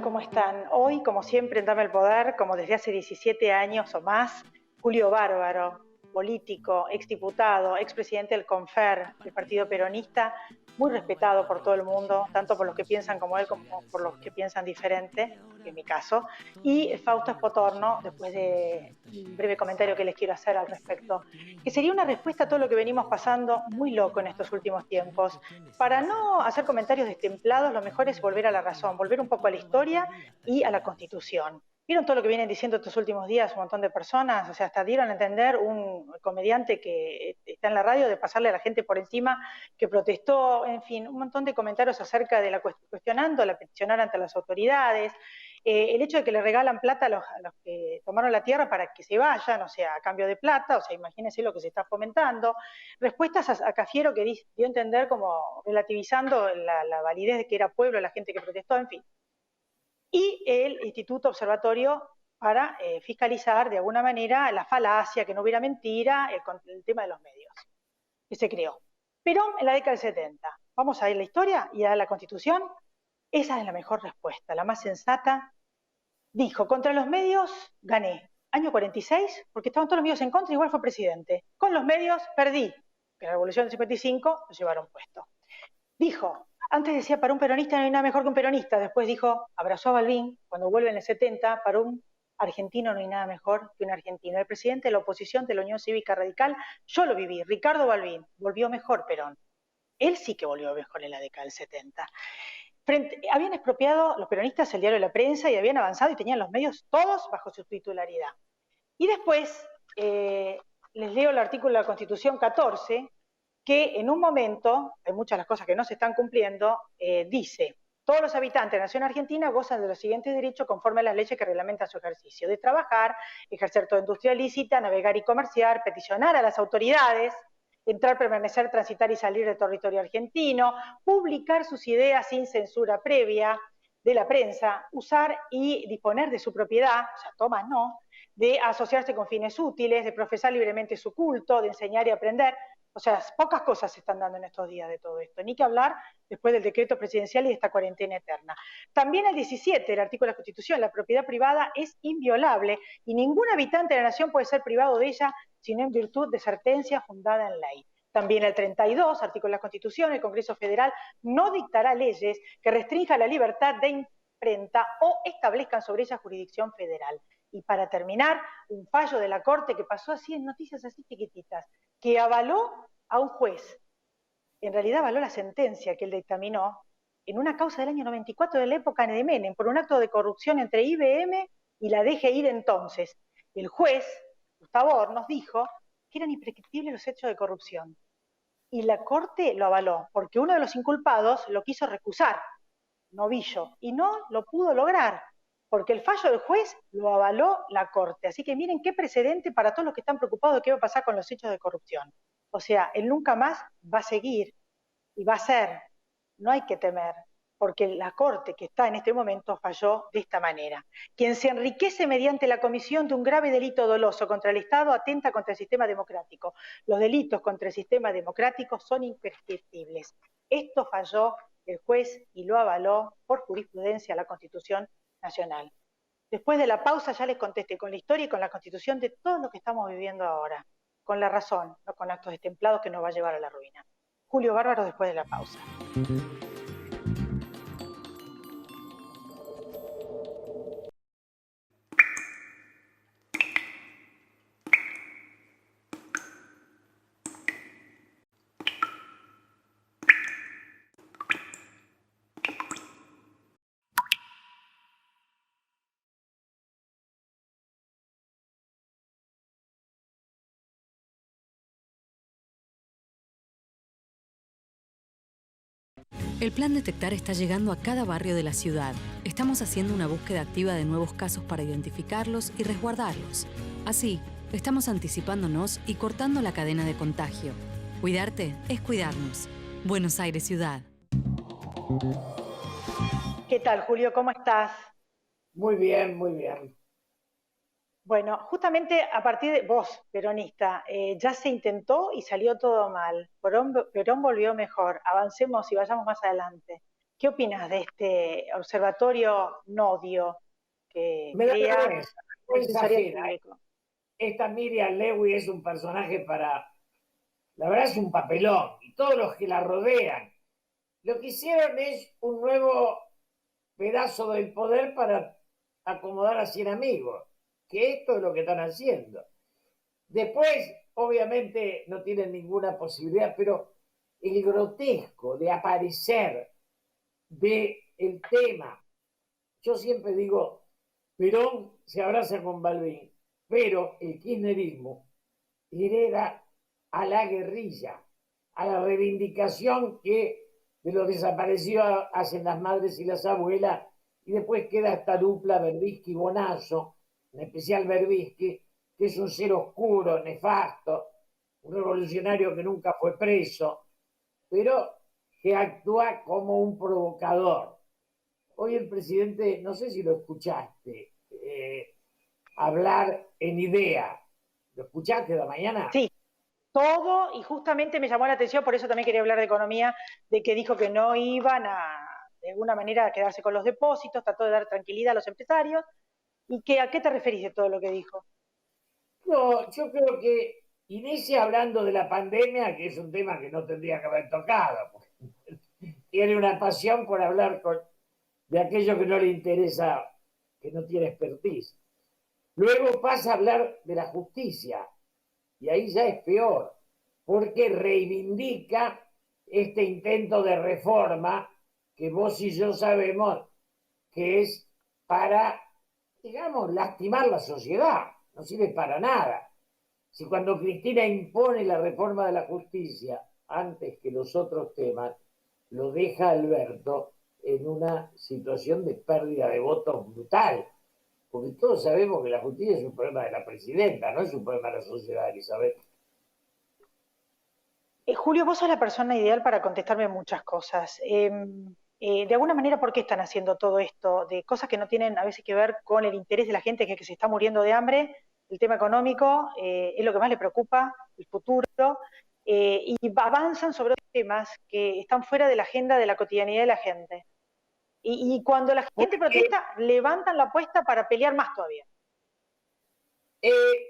¿Cómo están? Hoy, como siempre, en Dame el Poder, como desde hace 17 años o más, Julio Bárbaro, político, exdiputado, expresidente del CONFER, del Partido Peronista, muy respetado por todo el mundo, tanto por los que piensan como él como por los que piensan diferente, que es mi caso, y Fausto Espotorno, después de un breve comentario que les quiero hacer al respecto, que sería una respuesta a todo lo que venimos pasando muy loco en estos últimos tiempos. Para no hacer comentarios destemplados, lo mejor es volver a la razón, volver un poco a la historia y a la Constitución. ¿Vieron todo lo que vienen diciendo estos últimos días un montón de personas? O sea, hasta dieron a entender un comediante que está en la radio de pasarle a la gente por encima que protestó, en fin, un montón de comentarios acerca de cuestionando la peticionar ante las autoridades, el hecho de que le regalan plata a los que tomaron la tierra para que se vayan, o sea, a cambio de plata, o sea, imagínense lo que se está fomentando, respuestas a Cafiero que dio a entender como relativizando la validez de que era pueblo la gente que protestó, en fin. Y el Instituto Observatorio para fiscalizar de alguna manera la falacia, que no hubiera mentira, el tema de los medios, que se creó. Perón en la década del 70. Vamos a ir a la historia y a la Constitución. Esa es la mejor respuesta, la más sensata. Dijo, contra los medios gané. Año 46, porque estaban todos los medios en contra, igual fue presidente. Con los medios perdí, que en la Revolución del 55 lo llevaron puesto. Dijo, antes decía, para un peronista no hay nada mejor que un peronista. Después dijo, abrazó a Balbín, cuando vuelve en el 70, para un argentino no hay nada mejor que un argentino. El presidente de la oposición de la Unión Cívica Radical, yo lo viví, Ricardo Balbín, volvió mejor Perón. Él sí que volvió mejor en la década del 70. Habían expropiado los peronistas el diario de La Prensa y habían avanzado y tenían los medios todos bajo su titularidad. Y después les leo el artículo de la Constitución 14, que en un momento, hay muchas de las cosas que no se están cumpliendo, dice, todos los habitantes de la Nación Argentina gozan de los siguientes derechos conforme a las leyes que reglamentan su ejercicio, de trabajar, ejercer toda industria lícita, navegar y comerciar, peticionar a las autoridades, entrar, permanecer, transitar y salir del territorio argentino, publicar sus ideas sin censura previa de la prensa, usar y disponer de su propiedad, o sea, tomas no, de asociarse con fines útiles, de profesar libremente su culto, de enseñar y aprender. O sea, pocas cosas se están dando en estos días de todo esto, ni que hablar después del decreto presidencial y de esta cuarentena eterna. También el 17, el artículo de la Constitución, la propiedad privada es inviolable y ningún habitante de la nación puede ser privado de ella sino en virtud de sentencia fundada en ley. También el 32, artículo de la Constitución, el Congreso Federal no dictará leyes que restrinjan la libertad de imprenta o establezcan sobre ella jurisdicción federal. Y para terminar, un fallo de la Corte que pasó así en noticias así chiquititas, que avaló a un juez, en realidad avaló la sentencia que él dictaminó en una causa del año 94 de la época de Menem, por un acto de corrupción entre IBM y la DGI de entonces. El juez, Gustavo Hornos, dijo que eran imprescriptibles los hechos de corrupción. Y la Corte lo avaló, porque uno de los inculpados lo quiso recusar, Novillo, y no lo pudo lograr, porque el fallo del juez lo avaló la Corte. Así que miren qué precedente para todos los que están preocupados de qué va a pasar con los hechos de corrupción. O sea, él nunca más va a seguir y va a ser, no hay que temer, porque la Corte que está en este momento falló de esta manera. Quien se enriquece mediante la comisión de un grave delito doloso contra el Estado atenta contra el sistema democrático. Los delitos contra el sistema democrático son imprescriptibles. Esto falló el juez y lo avaló por jurisprudencia la Constitución Nacional. Después de la pausa ya les contesté con la historia y con la Constitución de todo lo que estamos viviendo ahora, con la razón, no con actos destemplados que nos va a llevar a la ruina. Julio Bárbaro después de la pausa. El Plan Detectar está llegando a cada barrio de la ciudad. Estamos haciendo una búsqueda activa de nuevos casos para identificarlos y resguardarlos. Así, estamos anticipándonos y cortando la cadena de contagio. Cuidarte es cuidarnos. Buenos Aires, Ciudad. ¿Qué tal, Julio? ¿Cómo estás? Muy bien, muy bien. Bueno, justamente a partir de vos, peronista, ya se intentó y salió todo mal. Perón volvió mejor. Avancemos y vayamos más adelante. ¿Qué opinas de este observatorio Nodio que Me da crea el vergüenza Defensor ajena. Público? Esta Miriam Lewy es un personaje la verdad es un papelón, y todos los que la rodean. Lo que hicieron es un nuevo pedazo del poder para acomodar a 100 amigos, que esto es lo que están haciendo. Después, obviamente, no tienen ninguna posibilidad, pero el grotesco de aparecer del tema. Yo siempre digo, Perón se abraza con Balbín, pero el kirchnerismo hereda a la guerrilla, a la reivindicación que de los desaparecidos hacen las madres y las abuelas, y después queda esta dupla Berbisky-Bonazo, en especial Berbisky, que es un ser oscuro, nefasto, un revolucionario que nunca fue preso, pero que actúa como un provocador. Hoy el presidente, no sé si lo escuchaste, hablar en IDEA. ¿Lo escuchaste de la mañana? Sí, todo, y justamente me llamó la atención, por eso también quería hablar de economía, de que dijo que no iban de alguna manera, a quedarse con los depósitos, trató de dar tranquilidad a los empresarios, y que, ¿a qué te referís de todo lo que dijo? No, yo creo que inicia hablando de la pandemia, que es un tema que no tendría que haber tocado, porque tiene una pasión por hablar de aquello que no le interesa, que no tiene expertise. Luego pasa a hablar de la justicia, y ahí ya es peor, porque reivindica este intento de reforma que vos y yo sabemos que es para, digamos, lastimar la sociedad, no sirve para nada. Si cuando Cristina impone la reforma de la justicia antes que los otros temas, lo deja Alberto en una situación de pérdida de votos brutal. Porque todos sabemos que la justicia es un problema de la presidenta, no es un problema de la sociedad, Elizabeth. Julio, vos sos la persona ideal para contestarme muchas cosas. De alguna manera, ¿por qué están haciendo todo esto? De cosas que no tienen a veces que ver con el interés de la gente que se está muriendo de hambre. El tema económico es lo que más le preocupa, el futuro, y avanzan sobre otros temas que están fuera de la agenda de la cotidianidad de la gente. Y cuando la gente Porque protesta, levantan la apuesta para pelear más todavía.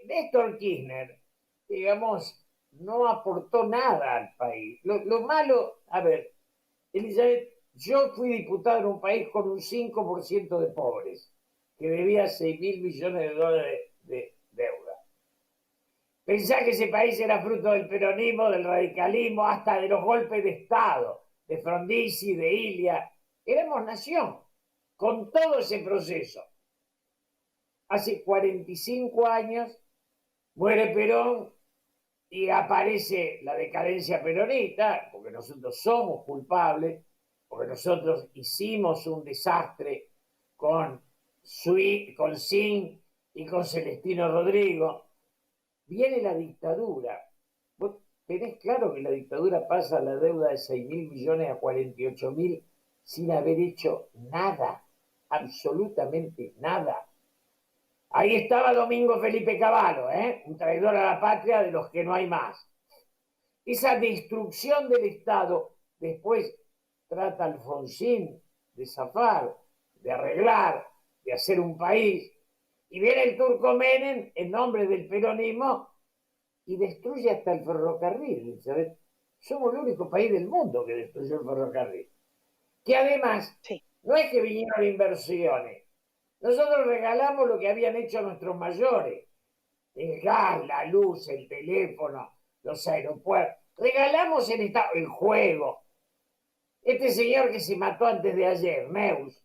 Néstor Kirchner, digamos, no aportó nada al país. Lo malo, a ver, Elizabeth, yo fui diputado en un país con un 5% de pobres, que debía 6.000 millones de dólares de deuda. Pensá que ese país era fruto del peronismo, del radicalismo, hasta de los golpes de Estado, de Frondizi, de Ilia. Éramos nación, con todo ese proceso. Hace 45 años muere Perón y aparece la decadencia peronista, porque nosotros somos culpables, porque nosotros hicimos un desastre con Sin y con Celestino Rodrigo. Viene la dictadura. Vos tenés claro que la dictadura pasa la deuda de 6.000 millones a 48.000 sin haber hecho nada, absolutamente nada. Ahí estaba Domingo Felipe Cavallo, un traidor a la patria de los que no hay más. Esa destrucción del Estado, después trata Alfonsín de zafar, de arreglar, de hacer un país, y viene el turco Menem en nombre del peronismo y destruye hasta el ferrocarril, ¿sabes? Somos el único país del mundo que destruyó el ferrocarril. Que además, Sí. no es que vinieron inversiones, nosotros regalamos lo que habían hecho nuestros mayores. El gas, la luz, el teléfono, los aeropuertos. Regalamos el juego. Este señor que se mató antes de ayer, Neus,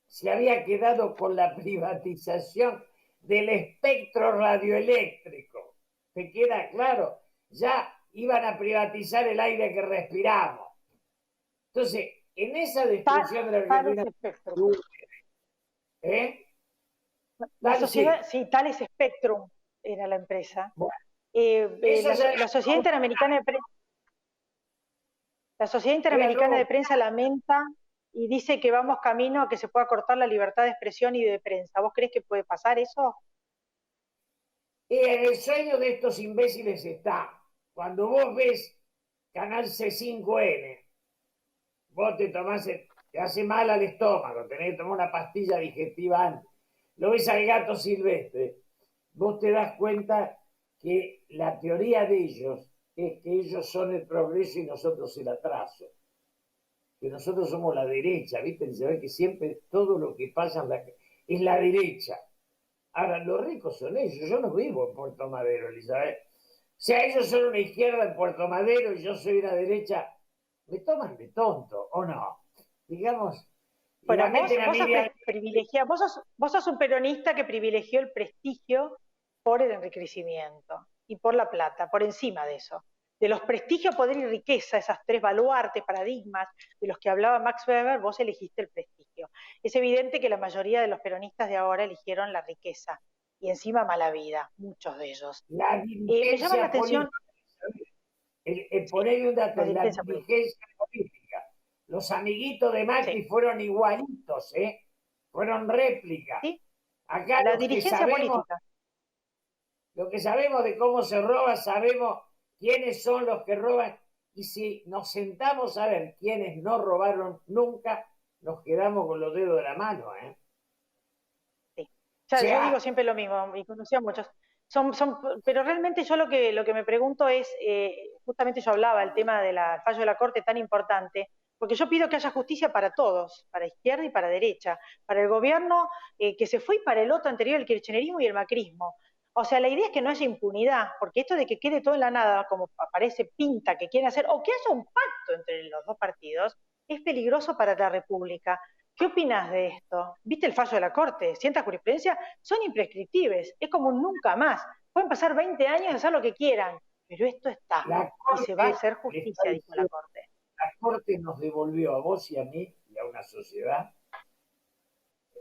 se había quedado con la privatización del espectro radioeléctrico. ¿Te queda claro? Ya iban a privatizar el aire que respiramos. Entonces, en esa destrucción de la Argentina, ¿eh? La sociedad, Sí. sí, Thales Spectrum era la empresa. Bueno, eso La Sociedad Interamericana de Prensa, la Sociedad Interamericana de Prensa lamenta y dice que vamos camino a que se pueda cortar la libertad de expresión y de prensa. ¿Vos crees que puede pasar eso? En el sueño de estos imbéciles está, cuando vos ves Canal C5N, vos te tomás te hace mal al estómago, tenés que tomar una pastilla digestiva antes. Lo ves al gato silvestre, vos te das cuenta que la teoría de ellos es que ellos son el progreso y nosotros el atraso. Que nosotros somos la derecha, ¿viste? Se ve que siempre todo lo que pasa es la derecha. Ahora, los ricos son ellos. Yo no vivo en Puerto Madero, Elizabeth. O sea, ellos son una izquierda en Puerto Madero y yo soy una derecha. Me toman de tonto, ¿o no? Digamos. Bueno, vos sos un peronista que privilegió el prestigio por el enriquecimiento y por la plata, por encima de eso. De los prestigios, poder y riqueza, esas tres baluartes, paradigmas de los que hablaba Max Weber, vos elegiste el prestigio. Es evidente que la mayoría de los peronistas de ahora eligieron la riqueza y encima mala vida, muchos de ellos. Me llama la atención poner un dato, la dirigencia política. Los amiguitos de Macri fueron igualitos, fueron réplicas. ¿Sí? Acá la dirigencia política. Lo que sabemos de cómo se roba, sabemos quiénes son los que roban, y si nos sentamos a ver quiénes no robaron nunca, nos quedamos con los dedos de la mano, Sí. Yo digo siempre lo mismo, y conocí a muchos. Pero realmente yo lo que me pregunto es, justamente yo hablaba el tema del fallo de la Corte tan importante, porque yo pido que haya justicia para todos, para izquierda y para derecha, para el gobierno que se fue y para el otro anterior, el kirchnerismo y el macrismo. O sea, la idea es que no haya impunidad, porque esto de que quede todo en la nada, como parece pinta que quieren hacer, o que haya un pacto entre los dos partidos, es peligroso para la República. ¿Qué opinas de esto? ¿Viste el fallo de la Corte? Ciertas jurisprudencias son imprescriptibles, es como un nunca más. Pueden pasar 20 años y hacer lo que quieran, pero esto está, y se va a hacer justicia, dijo la Corte. La Corte nos devolvió a vos y a mí, y a una sociedad,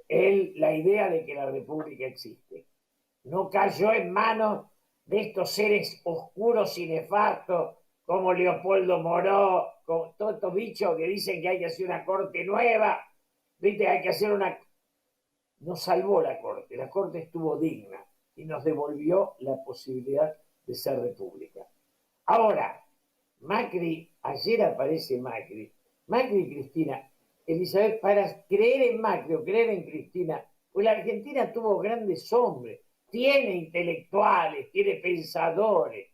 la idea de que la República existe. No cayó en manos de estos seres oscuros y nefastos, como Leopoldo Moró, como todos estos bichos que dicen que hay que hacer una corte nueva, ¿viste? Hay que hacer una... Nos salvó la corte estuvo digna y nos devolvió la posibilidad de ser república. Ahora, Macri, ayer aparece Macri y Cristina. Elizabeth, para creer en Macri o creer en Cristina, pues la Argentina tuvo grandes hombres, tiene intelectuales, tiene pensadores,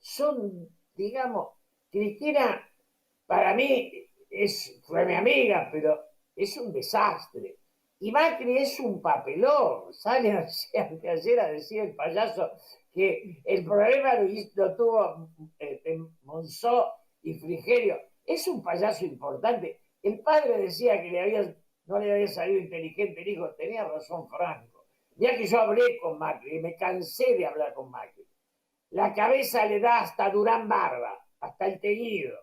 son, digamos, Cristina para mí fue mi amiga, pero es un desastre. Y Macri es un papelón. Sale ayer a decir el payaso que el problema lo tuvo Monzó y Frigerio. Es un payaso importante. El padre decía que no le había salido inteligente el hijo. Tenía razón Franco. Ya que yo hablé con Macri, me cansé de hablar con Macri. La cabeza le da hasta Durán Barba, hasta el teñido.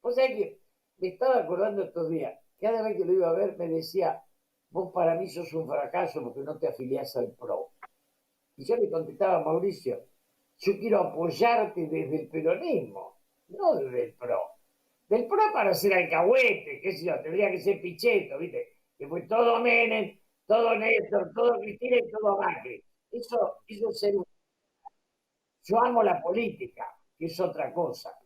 O sea que me estaba acordando estos días. Cada vez que lo iba a ver me decía, vos para mí sos un fracaso porque no te afiliás al PRO. Y yo le contestaba a Mauricio, yo quiero apoyarte desde el peronismo, no desde el PRO. Del PRO para ser alcahuete, qué sé yo, tendría que ser Pichetto, ¿viste? Que fue todo Menem, todo Néstor, todo Cristina y todo Macri. Eso ser un... Yo amo la política, que es otra cosa.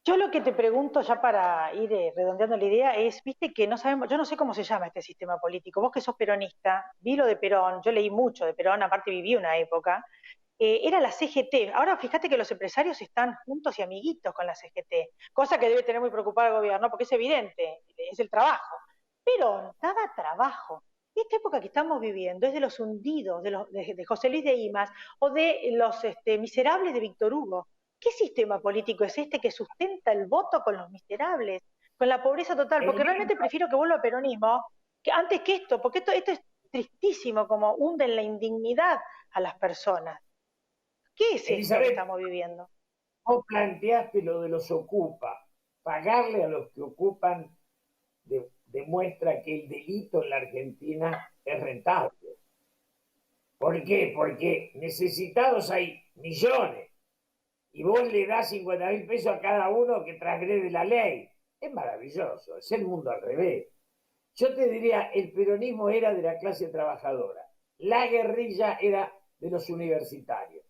Yo lo que te pregunto, ya para ir redondeando la idea, es, viste que no sabemos, yo no sé cómo se llama este sistema político. Vos que sos peronista, vi lo de Perón, yo leí mucho de Perón, aparte viví una época, era la CGT. Ahora fíjate que los empresarios están juntos y amiguitos con la CGT, cosa que debe tener muy preocupado el gobierno, porque es evidente, es el trabajo. Perón daba trabajo. Esta época que estamos viviendo es de los hundidos, de José Luis de Imas, o de los miserables de Víctor Hugo. ¿Qué sistema político es este que sustenta el voto con los miserables, con la pobreza total? Porque realmente prefiero que vuelva al peronismo antes que esto, porque esto es tristísimo, como hunden la indignidad a las personas. ¿Qué es esto que estamos viviendo? Vos planteaste lo de los ocupa. Pagarle a los que ocupan demuestra que el delito en la Argentina es rentable. ¿Por qué? Porque necesitados hay millones. Y vos le das 50.000 pesos a cada uno que transgrede la ley. Es maravilloso, es el mundo al revés. Yo te diría, el peronismo era de la clase trabajadora, la guerrilla era de los universitarios.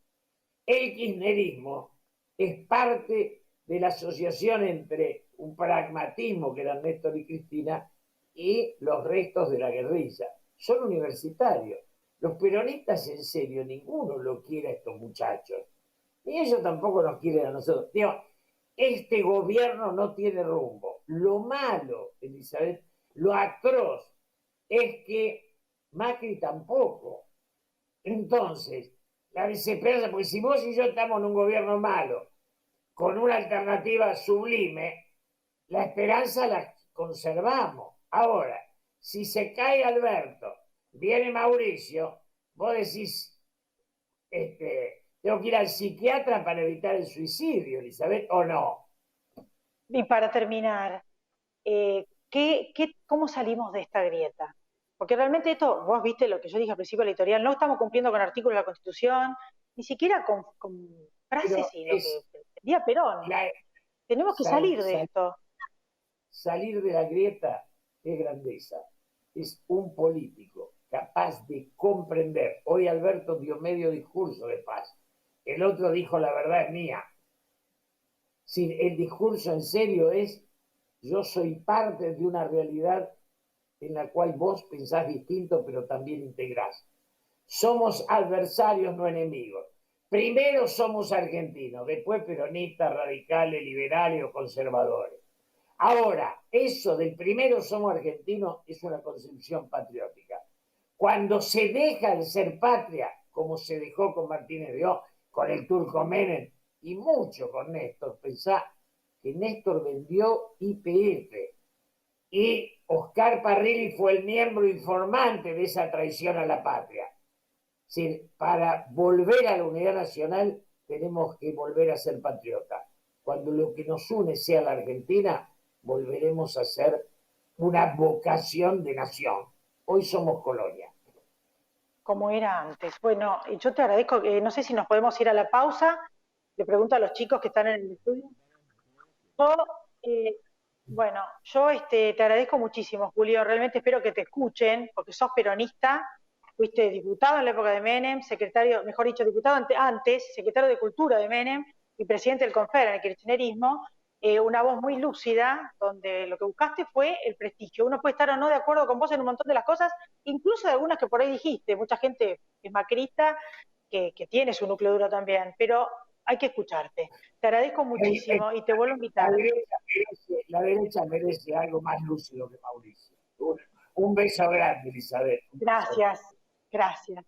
El kirchnerismo es parte de la asociación entre un pragmatismo que eran Néstor y Cristina y los restos de la guerrilla. Son universitarios. Los peronistas, en serio, ninguno lo quiere a estos muchachos. Ni ellos tampoco nos quieren a nosotros. Digo, este gobierno no tiene rumbo. Lo malo, Elizabeth, lo atroz, es que Macri tampoco. Entonces, la desesperanza, porque si vos y yo estamos en un gobierno malo, con una alternativa sublime, la esperanza la conservamos. Ahora, si se cae Alberto, viene Mauricio, vos decís, tengo que ir al psiquiatra para evitar el suicidio, Elizabeth, ¿o no? Y para terminar, ¿cómo salimos de esta grieta? Porque realmente esto, vos viste lo que yo dije al principio de la editorial, no estamos cumpliendo con artículos de la Constitución, ni siquiera con frases y lo que pretendía Perón. Tenemos que salir de esto. Salir de la grieta es grandeza. Es un político capaz de comprender. Hoy Alberto dio medio discurso de paz. El otro dijo la verdad es mía. Si el discurso en serio es yo soy parte de una realidad en la cual vos pensás distinto pero también integrás. Somos adversarios, no enemigos. Primero somos argentinos, después peronistas, radicales, liberales o conservadores. Ahora, eso del primero somos argentinos es una concepción patriótica. Cuando se deja de ser patria, como se dejó con Martínez de Oz, con el turco Menem y mucho con Néstor, pensá que Néstor vendió YPF y Oscar Parrilli fue el miembro informante de esa traición a la patria. Es decir, para volver a la unidad nacional tenemos que volver a ser patriotas. Cuando lo que nos une sea la Argentina, volveremos a ser una vocación de nación. Hoy somos colonia. Como era antes. Bueno, yo te agradezco, no sé si nos podemos ir a la pausa, le pregunto a los chicos que están en el estudio. Yo te agradezco muchísimo, Julio, realmente espero que te escuchen, porque sos peronista, fuiste diputado en la época de Menem, secretario, mejor dicho, diputado antes, secretario de Cultura de Menem y presidente del CONFER en el kirchnerismo, una voz muy lúcida, donde lo que buscaste fue el prestigio. Uno puede estar o no de acuerdo con vos en un montón de las cosas, incluso de algunas que por ahí dijiste, mucha gente es macrista, que tiene su núcleo duro también, pero hay que escucharte. Te agradezco muchísimo y te vuelvo a invitar. La derecha merece algo más lúcido que Mauricio. Un beso grande, Elizabeth. Gracias, gracias.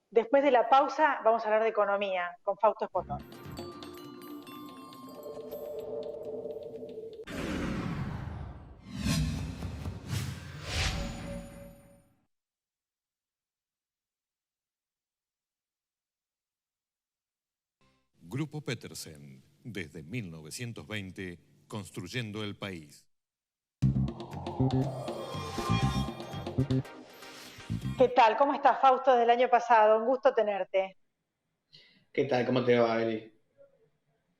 Después de la pausa vamos a hablar de economía con Fausto Espotor. Grupo Petersen, desde 1920, construyendo el país. ¿Qué tal? ¿Cómo estás, Fausto, desde el año pasado? Un gusto tenerte. ¿Qué tal? ¿Cómo te va, Eli?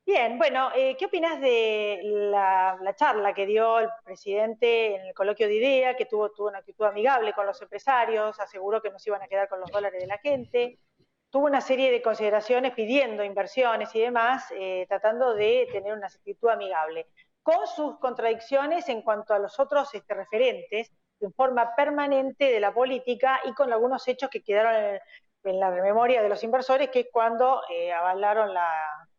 Bien, bueno, ¿qué opinas de la charla que dio el presidente en el coloquio de IDEA, que tuvo una actitud amigable con los empresarios, aseguró que no se iban a quedar con los dólares de la gente? Tuvo una serie de consideraciones pidiendo inversiones y demás, tratando de tener una actitud amigable, con sus contradicciones en cuanto a los otros referentes en forma permanente de la política y con algunos hechos que quedaron en la memoria de los inversores, que es cuando avalaron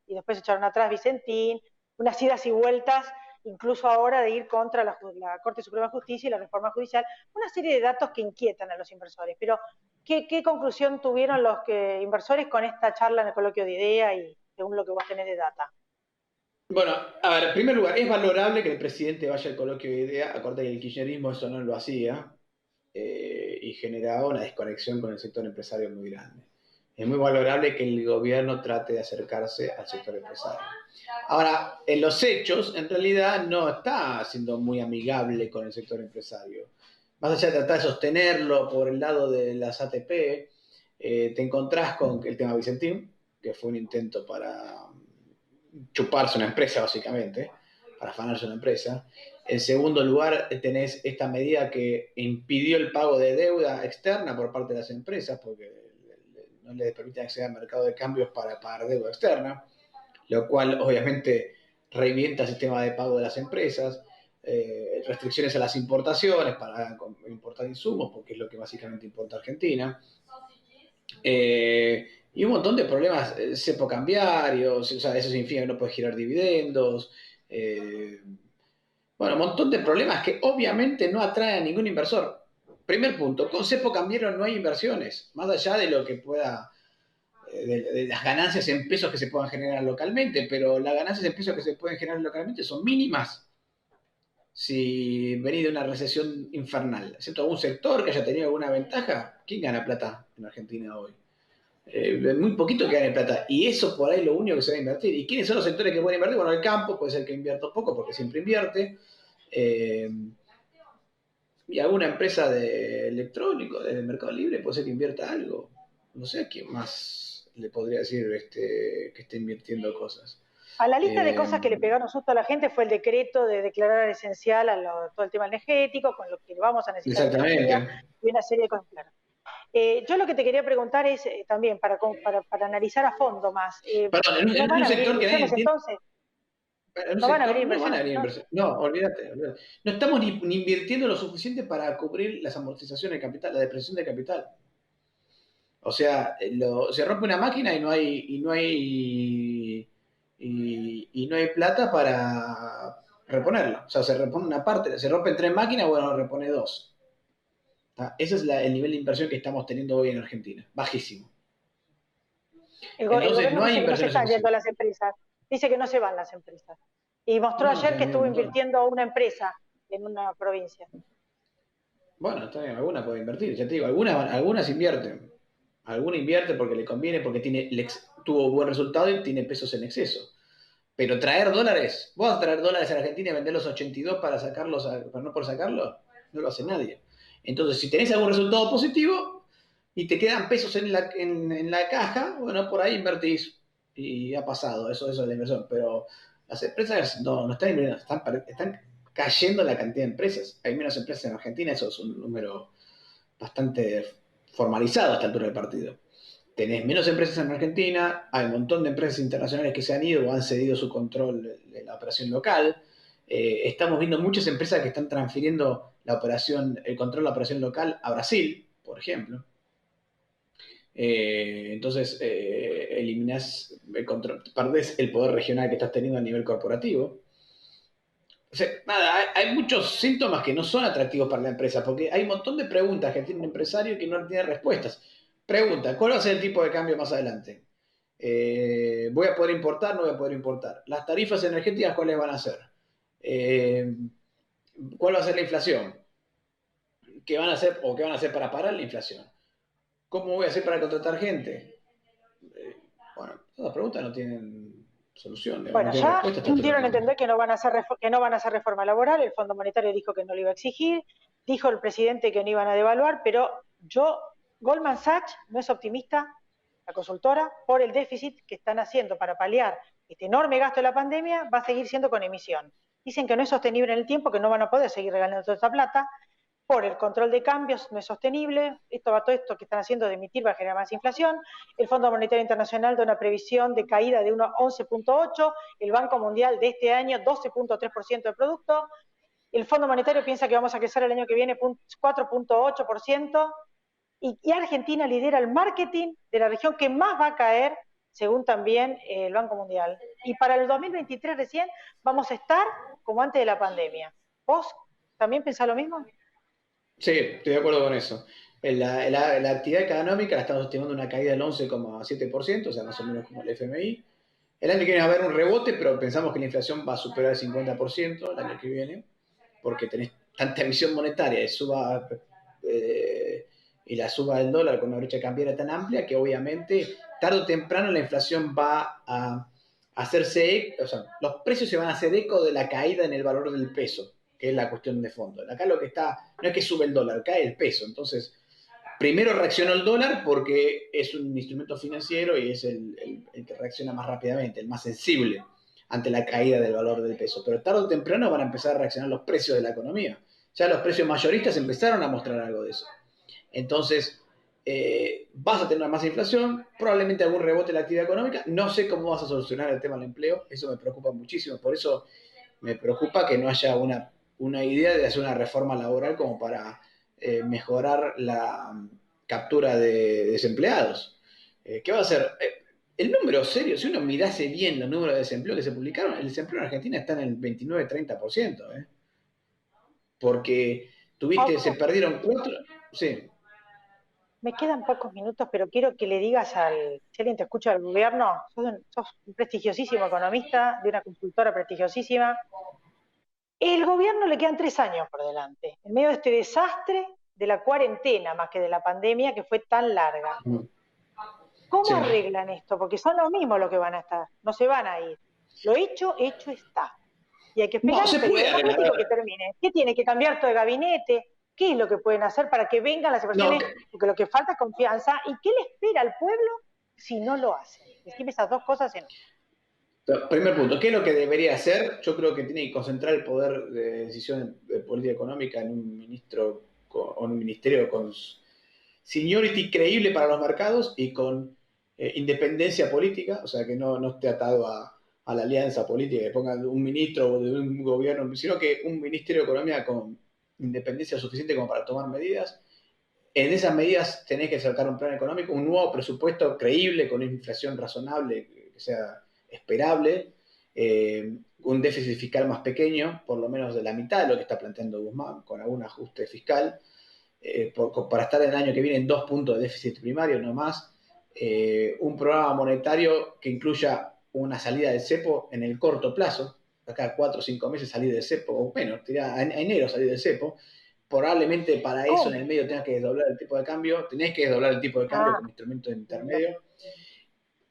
y después echaron atrás Vicentín, unas idas y vueltas, incluso ahora de ir contra la Corte Suprema de Justicia y la reforma judicial, una serie de datos que inquietan a los inversores. Pero, ¿qué conclusión tuvieron los inversores con esta charla en el coloquio de IDEA y según lo que vos tenés de data? Bueno, a ver, en primer lugar, es valorable que el presidente vaya al coloquio de IDEA, acordate que el kirchnerismo eso no lo hacía, y generaba una desconexión con el sector empresario muy grande. Es muy valorable que el gobierno trate de acercarse al sector empresario. Ahora, en los hechos, en realidad no está siendo muy amigable con el sector empresario. Más allá de tratar de sostenerlo por el lado de las ATP, te encontrás con el tema Vicentín, que fue un intento para chuparse una empresa, básicamente, para afanarse una empresa. En segundo lugar, tenés esta medida que impidió el pago de deuda externa por parte de las empresas, porque no les permiten acceder al mercado de cambios para pagar deuda externa, lo cual obviamente revienta el sistema de pago de las empresas, restricciones a las importaciones para importar insumos, porque es lo que básicamente importa Argentina, y un montón de problemas, cepo cambiarios, o sea, eso significa que no puedes girar dividendos, bueno, un montón de problemas que obviamente no atraen a ningún inversor. Primer punto, con cepo cambiario no hay inversiones, más allá de lo que pueda, de las ganancias en pesos que se puedan generar localmente, pero las ganancias en pesos que se pueden generar localmente son mínimas si venís de una recesión infernal. Excepto algún sector que haya tenido alguna ventaja, ¿quién gana plata en Argentina hoy? Muy poquito que gane plata. Y eso por ahí es lo único que se va a invertir. ¿Y quiénes son los sectores que pueden invertir? Bueno, el campo puede ser que invierta poco porque siempre invierte. Y alguna empresa de electrónico, de Mercado Libre, puede ser que invierta algo. No sé a quién más le podría decir que esté invirtiendo cosas. A la lista de cosas que le pegaron susto a la gente fue el decreto de declarar esencial todo el tema energético, con lo que vamos a necesitar Exactamente. y una serie de cosas claras. Yo lo que te quería preguntar es también, para analizar a fondo más. Perdón, en un sector que nadie entiende. Entonces, no van a venir inversiones. No, olvídate. No estamos ni invirtiendo lo suficiente para cubrir las amortizaciones de capital, la depreciación de capital. O sea, se rompe una máquina y no hay plata para reponerla. O sea, se repone una parte, se rompen 3 máquinas, bueno, repone 2. Ese es el nivel de inversión que estamos teniendo hoy en Argentina, bajísimo. Entonces no hay inversión. No se están yendo las empresas. Dice que no se van las empresas. Y mostró ayer que estuvo invirtiendo una empresa en una provincia. Bueno, está bien, alguna puede invertir, ya te digo, algunas invierten. Alguna invierte porque le conviene, porque tuvo buen resultado y tiene pesos en exceso. Pero traer dólares, vos vas a traer dólares a Argentina y venderlos a 82 para sacarlos, para no por sacarlos, no lo hace nadie. Entonces, si tenés algún resultado positivo y te quedan pesos en la caja, bueno, por ahí invertís y ha pasado, eso es la inversión. Pero las empresas no están invirtiendo, están cayendo la cantidad de empresas. Hay menos empresas en Argentina, eso es un número bastante formalizado a esta altura del partido. Tenés menos empresas en Argentina, hay un montón de empresas internacionales que se han ido o han cedido su control de la operación local. Estamos viendo muchas empresas que están transfiriendo el control de la operación local a Brasil, por ejemplo. Entonces, perdés el poder regional que estás teniendo a nivel corporativo. O sea, nada, hay muchos síntomas que no son atractivos para la empresa, porque hay un montón de preguntas que tiene un empresario que no tiene respuestas. Pregunta, ¿cuál va a ser el tipo de cambio más adelante? ¿Voy a poder importar? ¿No voy a poder importar? ¿Las tarifas energéticas cuáles van a ser? ¿Cuál va a ser la inflación? ¿Qué van a hacer para parar la inflación? ¿Cómo voy a hacer para contratar gente? Bueno, todas las preguntas no tienen solución. Bueno, ya dieron a entender que no van a hacer reforma laboral, el Fondo Monetario dijo que no lo iba a exigir, dijo el presidente que no iban a devaluar, pero Goldman Sachs no es optimista, la consultora, por el déficit que están haciendo para paliar este enorme gasto de la pandemia, va a seguir siendo con emisión. Dicen que no es sostenible en el tiempo, que no van a poder seguir regalando toda esta plata, por el control de cambios no es sostenible, todo esto que están haciendo de emitir va a generar más inflación, el Fondo Monetario Internacional da una previsión de caída de 11.8%, el Banco Mundial de este año 12.3% de producto, el Fondo Monetario piensa que vamos a crecer el año que viene 4.8%, y Argentina lidera el marketing de la región que más va a caer, según también el Banco Mundial. Y para el 2023 recién vamos a estar como antes de la pandemia. ¿Vos también pensás lo mismo? Sí, estoy de acuerdo con eso. La actividad económica la estamos estimando una caída del 11,7%, o sea, más o menos como el FMI. El año que viene va a haber un rebote, pero pensamos que la inflación va a superar el 50% el año que viene, porque tenés tanta emisión monetaria y la suba del dólar con una brecha cambiaria tan amplia que obviamente tarde o temprano la inflación va a hacerse, o sea, los precios se van a hacer eco de la caída en el valor del peso, que es la cuestión de fondo. Acá lo que está, no es que sube el dólar, cae el peso. Entonces, primero reaccionó el dólar porque es un instrumento financiero y es el que reacciona más rápidamente, el más sensible ante la caída del valor del peso. Pero tarde o temprano van a empezar a reaccionar los precios de la economía. Ya los precios mayoristas empezaron a mostrar algo de eso. Entonces, vas a tener más inflación, probablemente algún rebote en la actividad económica. No sé cómo vas a solucionar el tema del empleo, eso me preocupa muchísimo. Por eso me preocupa que no haya una idea de hacer una reforma laboral como para mejorar la captura de desempleados. ¿Qué va a hacer? El número serio, si uno mirase bien los números de desempleo que se publicaron, el desempleo en Argentina está en el 29-30%, porque se perdieron cuatro. Sí. Me quedan pocos minutos, pero quiero que le digas si alguien te escucha del gobierno, sos un prestigiosísimo economista, de una consultora prestigiosísima. El gobierno le quedan 3 años por delante, en medio de este desastre de la cuarentena, más que de la pandemia, que fue tan larga. ¿Cómo arreglan esto? Porque son los mismos los que van a estar, no se van a ir. Lo hecho está. Y hay que esperar el periodo político que termine. ¿Qué tiene que cambiar todo el gabinete? ¿Qué es lo que pueden hacer para que vengan las inversiones? Porque lo que falta es confianza. ¿Y qué le espera al pueblo si no lo hacen? Decime esas dos cosas en uno. Primer punto, ¿qué es lo que debería hacer? Yo creo que tiene que concentrar el poder de decisión de política económica en un ministerio con seniority creíble para los mercados y con independencia política, o sea, que no esté atado a la alianza política, que pongan un ministro de un gobierno, sino que un ministerio de Economía con independencia suficiente como para tomar medidas. En esas medidas tenés que sacar un plan económico, un nuevo presupuesto creíble, con una inflación razonable, que sea esperable, un déficit fiscal más pequeño, por lo menos de la mitad de lo que está planteando Guzmán, con algún ajuste fiscal, para estar el año que viene en 2 puntos de déficit primario, no más, un programa monetario que incluya una salida del cepo en el corto plazo, acá 4 o 5 meses salir del cepo, o menos, a enero salir del cepo. Probablemente para eso en el medio tengas que desdoblar el tipo de cambio, tenés que desdoblar el tipo de cambio como instrumento intermedio.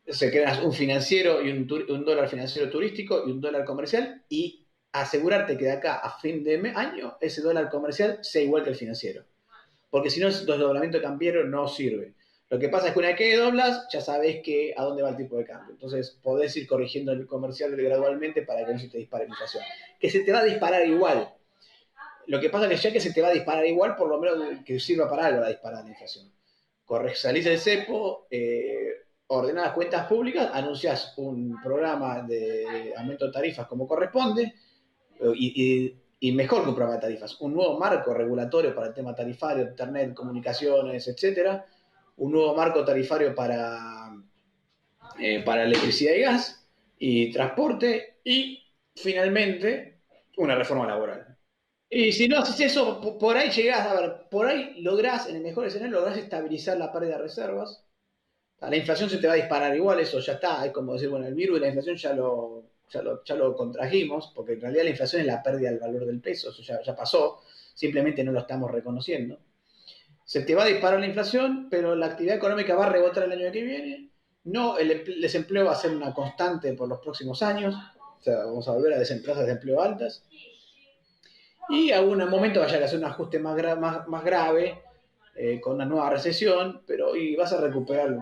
Se creas un financiero y un dólar financiero turístico y un dólar comercial, y asegurarte que de acá a fin de año ese dólar comercial sea igual que el financiero. Porque si no, el desdoblamiento cambiario no sirve. Lo que pasa es que una vez que doblas, ya sabés a dónde va el tipo de cambio. Entonces podés ir corrigiendo el comercial gradualmente para que no se te dispare la inflación. Que se te va a disparar igual. Lo que pasa es que ya que se te va a disparar igual, por lo menos que sirva para algo la disparada de la inflación. Salís del cepo, ordenás las cuentas públicas, anunciás un programa de aumento de tarifas como corresponde, y mejor que un programa de tarifas, un nuevo marco regulatorio para el tema tarifario, internet, comunicaciones, etcétera, un nuevo marco tarifario para electricidad y gas y transporte, y finalmente una reforma laboral. Y si no haces eso, por ahí llegás, por ahí lográs, en el mejor escenario, lográs estabilizar la pérdida de reservas. La inflación se te va a disparar igual, eso ya está, es como decir, bueno, el virus y la inflación ya lo contrajimos, porque en realidad la inflación es la pérdida del valor del peso, eso ya pasó, simplemente no lo estamos reconociendo. Se te va a disparar la inflación, pero la actividad económica va a rebotar el año que viene, el desempleo va a ser una constante por los próximos años, o sea, vamos a volver a tasas de desempleo altas, y a algún momento vaya a hacer un ajuste más grave, con una nueva recesión, pero vas a recuperar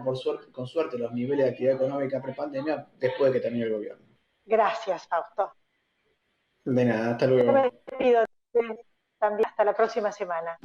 con suerte los niveles de actividad económica prepandemia después de que termine el gobierno. Gracias, Fausto. De nada, hasta luego. Yo me despido también hasta la próxima semana.